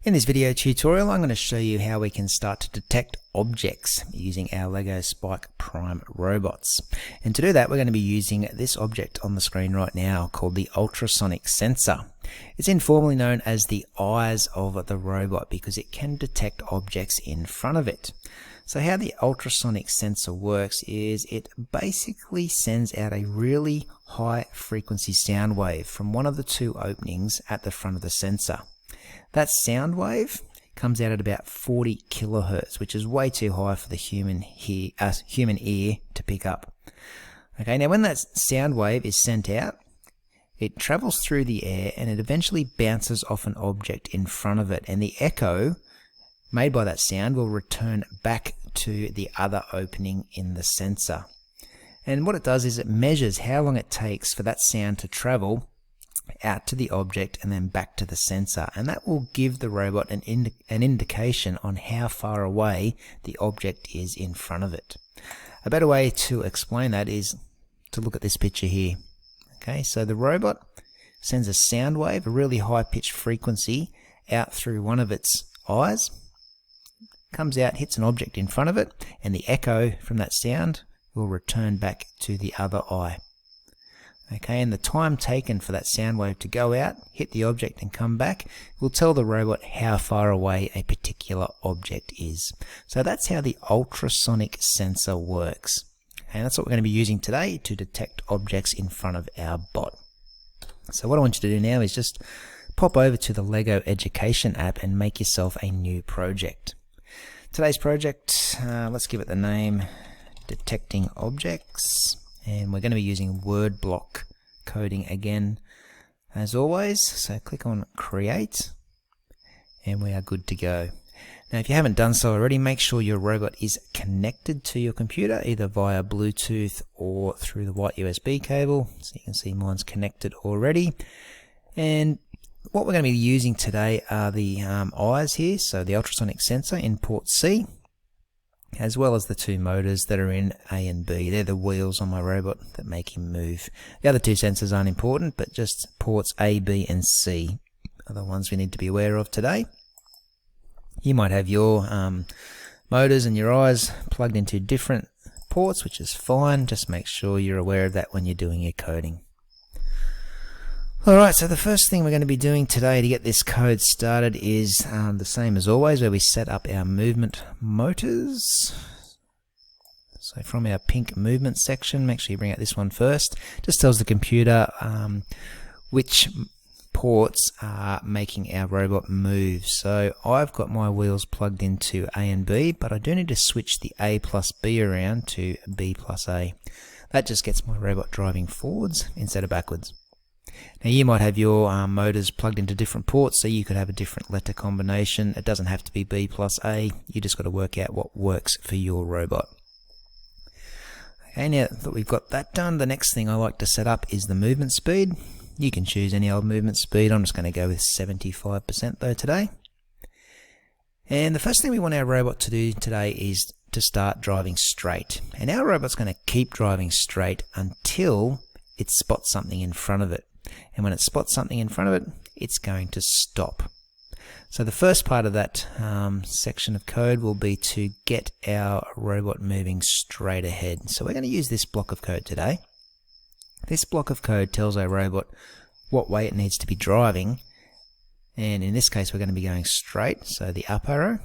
In this video tutorial, I'm going to show you how we can start to detect objects using our LEGO Spike Prime robots. And to do that, we're going to be using this object on the screen right now called the ultrasonic sensor. It's informally known as the eyes of the robot because it can detect objects in front of it. So how the ultrasonic sensor works is it basically sends out a really high frequency sound wave from one of the two openings at the front of the sensor. That sound wave comes out at about 40 kilohertz, which is way too high for the human ear to pick up. Okay, now when that sound wave is sent out, it travels through the air and it eventually bounces off an object in front of it, and the echo made by that sound will return back to the other opening in the sensor. And what it does is it measures how long it takes for that sound to travel out to the object and then back to the sensor, and that will give the robot an indication on how far away the object is in front of it. A better way to explain that is to look at this picture here. Okay, so the robot sends a sound wave, a really high pitched frequency, out through one of its eyes, comes out, hits an object in front of it, and the echo from that sound will return back to the other eye. Okay, and the time taken for that sound wave to go out, hit the object and come back will tell the robot how far away a particular object is. So that's how the ultrasonic sensor works. And that's what we're going to be using today to detect objects in front of our bot. So what I want you to do now is just pop over to the LEGO Education app and make yourself a new project. Today's project, let's give it the name Detecting Objects. And we're going to be using word block coding again as always. So click on create and we are good to go. Now if you haven't done so already, make sure your robot is connected to your computer either via Bluetooth or through the white USB cable. So you can see mine's connected already. And what we're going to be using today are the eyes here, so the ultrasonic sensor in port C, as well as the two motors that are in A and B. They're the wheels on my robot that make him move. The other two sensors aren't important, but just ports A, B and C are the ones we need to be aware of today. You might have your motors and your eyes plugged into different ports, which is fine. Just make sure you're aware of that when you're doing your coding. Alright, so the first thing we're going to be doing today to get this code started is the same as always, where we set up our movement motors. So from our pink movement section, make sure you bring out this one first. Just tells the computer which ports are making our robot move. So I've got my wheels plugged into A and B, but I do need to switch the A plus B around to B plus A. That just gets my robot driving forwards instead of backwards. Now you might have your motors plugged into different ports, so you could have a different letter combination. It doesn't have to be B plus A, you just got to work out what works for your robot. Okay, now that we've got that done, the next thing I like to set up is the movement speed. You can choose any old movement speed. I'm just going to go with 75% though today. And the first thing we want our robot to do today is to start driving straight. And our robot's going to keep driving straight until it spots something in front of it. And when it spots something in front of it, it's going to stop. So the first part of that section of code will be to get our robot moving straight ahead. So we're going to use this block of code today. This block of code tells our robot what way it needs to be driving. And in this case, we're going to be going straight, so the up arrow.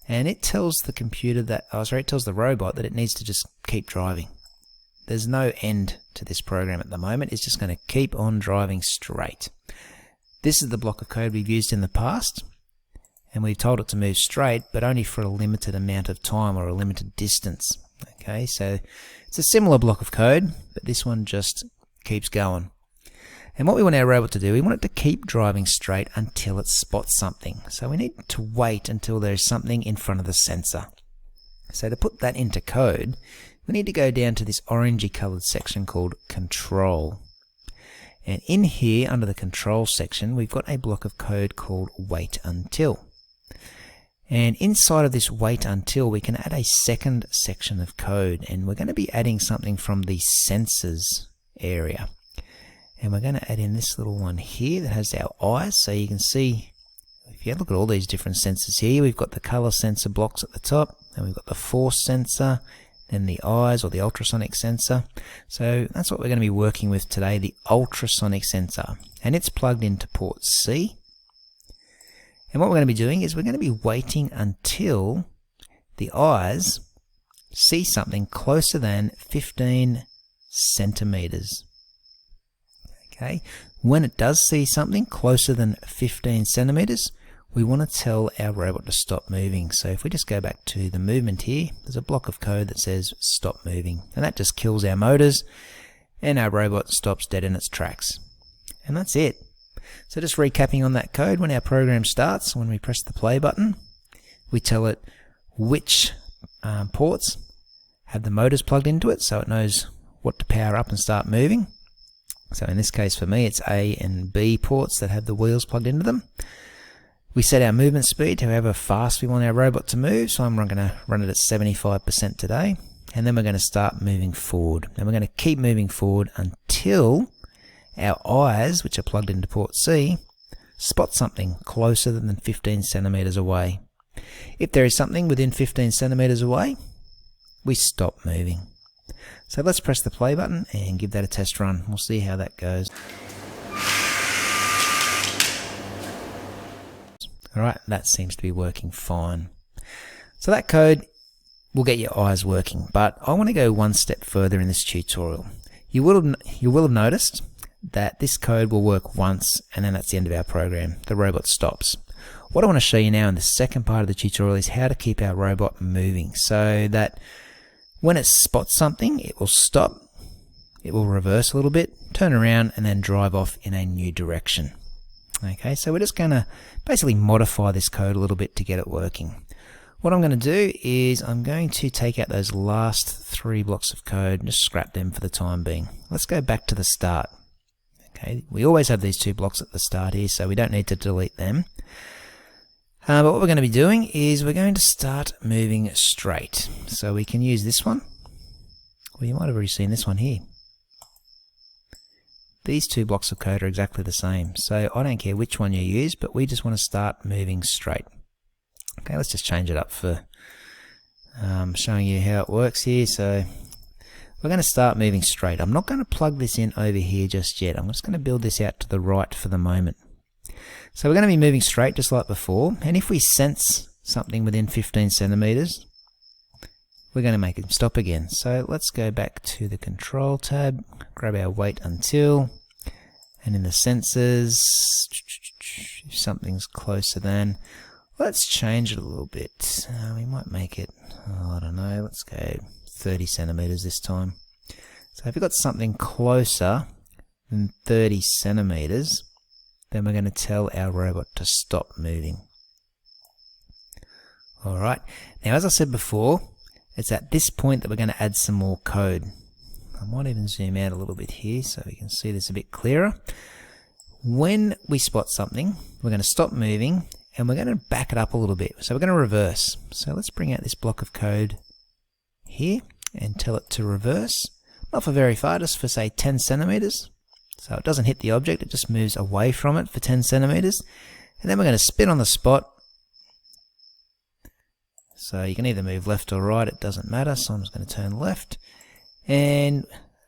And it tells the computer that, it tells the robot that it needs to just keep driving. There's no end to this program at the moment. It's just going to keep on driving straight. This is the block of code we've used in the past, and we've told it to move straight, but only for a limited amount of time or a limited distance. Okay, so it's a similar block of code, but this one just keeps going. And what we want our robot to do, we want it to keep driving straight until it spots something. So we need to wait until there's something in front of the sensor. So to put that into code, we need to go down to this orangey coloured section called Control. And in here, under the Control section, we've got a block of code called Wait Until. And inside of this Wait Until, we can add a second section of code. And we're going to be adding something from the Sensors area. And we're going to add in this little one here that has our eyes. So you can see if you look at all these different sensors here, we've got the color sensor blocks at the top, and we've got the force sensor, then the eyes or the ultrasonic sensor. So that's what we're going to be working with today, the ultrasonic sensor, and it's plugged into port C. And what we're going to be doing is we're going to be waiting until the eyes see something closer than 15 centimeters. Okay, when it does see something closer than 15 centimeters, we want to tell our robot to stop moving. So if we just go back to the movement here, there's a block of code that says stop moving, and that just kills our motors and our robot stops dead in its tracks. And that's it. So just recapping on that code, when our program starts, when we press the play button, we tell it which ports have the motors plugged into it, so it knows what to power up and start moving. So in this case for me, it's A and B ports that have the wheels plugged into them. We set our movement speed to however fast we want our robot to move, so I'm going to run it at 75% today, and then we're going to start moving forward. And we're going to keep moving forward until our eyes, which are plugged into port C, spot something closer than 15 centimeters away. If there is something within 15 centimeters away, we stop moving. So let's press the play button and give that a test run. We'll see how that goes. Alright, that seems to be working fine. So that code will get your eyes working, but I want to go one step further in this tutorial. You will have noticed that this code will work once and then that's the end of our program. The robot stops. What I want to show you now in the second part of the tutorial is how to keep our robot moving so that when it spots something, it will stop, it will reverse a little bit, turn around, and then drive off in a new direction. Okay, so we're just going to basically modify this code a little bit to get it working. What I'm going to do is I'm going to take out those last 3 blocks of code and just scrap them for the time being. Let's go back to the start. Okay, we always have these 2 blocks at the start here, so we don't need to delete them. But what we're going to be doing is we're going to start moving straight. So we can use this one. Well, you might have already seen this one here. These 2 blocks of code are exactly the same. So I don't care which one you use, but we just want to start moving straight. Okay, let's just change it up for showing you how it works here. So we're going to start moving straight. I'm not going to plug this in over here just yet. I'm just going to build this out to the right for the moment. So we're going to be moving straight just like before, and if we sense something within 15 centimeters, we're going to make it stop again. So let's go back to the control tab, grab our wait until, and in the sensors, if something's closer than, let's change it a little bit. We might make it, I don't know, let's go 30 centimeters this time. So if we've got something closer than 30 centimeters, then we're going to tell our robot to stop moving. Alright, now as I said before, it's at this point that we're going to add some more code. I might even zoom out a little bit here so we can see this a bit clearer. When we spot something, we're going to stop moving and we're going to back it up a little bit. So we're going to reverse. So let's bring out this block of code here and tell it to reverse. Not for very far, just for say 10 centimeters. So it doesn't hit the object, it just moves away from it for 10 centimeters. And then we're going to spin on the spot. So you can either move left or right, it doesn't matter. So I'm just going to turn left. And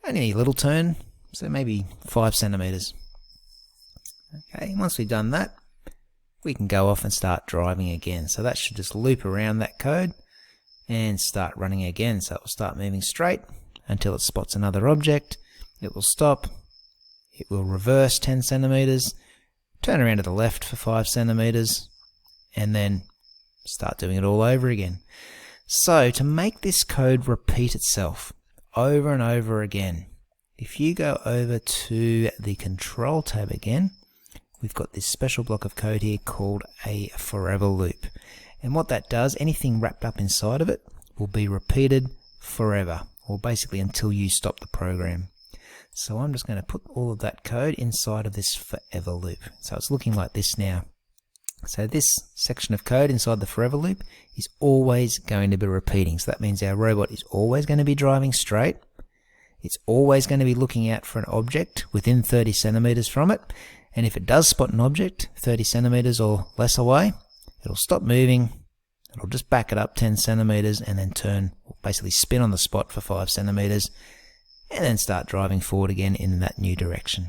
only a little turn, so maybe 5 centimeters. Okay, once we've done that, we can go off and start driving again. So that should just loop around that code and start running again. So it will start moving straight until it spots another object. It will stop. It will reverse 10 centimeters, turn around to the left for 5 centimeters, and then start doing it all over again. So to make this code repeat itself over and over again, if you go over to the control tab again, we've got this special block of code here called a forever loop. And what that does, anything wrapped up inside of it will be repeated forever, or basically until you stop the program. So I'm just going to put all of that code inside of this forever loop. So it's looking like this now. So this section of code inside the forever loop is always going to be repeating. So that means our robot is always going to be driving straight. It's always going to be looking out for an object within 30 centimeters from it. And if it does spot an object 30 centimeters or less away, it'll stop moving, it'll just back it up 10 centimeters and then turn, basically spin on the spot for 5 centimeters and then start driving forward again in that new direction.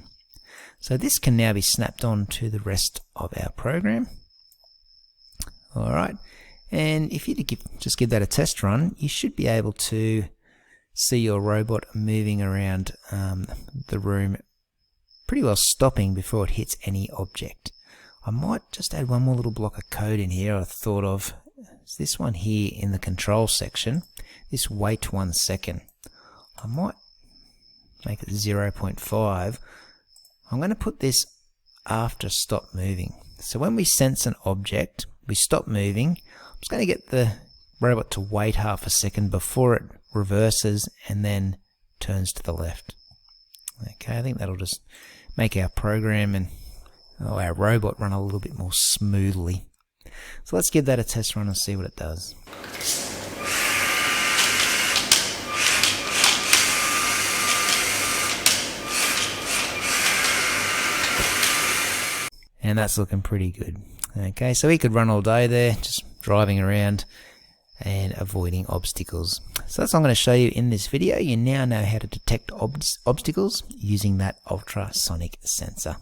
So this can now be snapped on to the rest of our program. Alright, and if you just give that a test run, you should be able to see your robot moving around the room, pretty well stopping before it hits any object. I might just add one more little block of code in here I thought of. It's this one here in the control section, this wait 1 second. I might make it 0.5. I'm going to put this after stop moving. So when we sense an object, we stop moving. I'm just going to get the robot to wait half a second before it reverses and then turns to the left. Okay, I think that'll just make our program and our robot run a little bit more smoothly. So let's give that a test run and see what it does. And that's looking pretty good. Okay, so we could run all day there, just driving around and avoiding obstacles. So that's what I'm going to show you in this video. You now know how to detect obstacles using that ultrasonic sensor.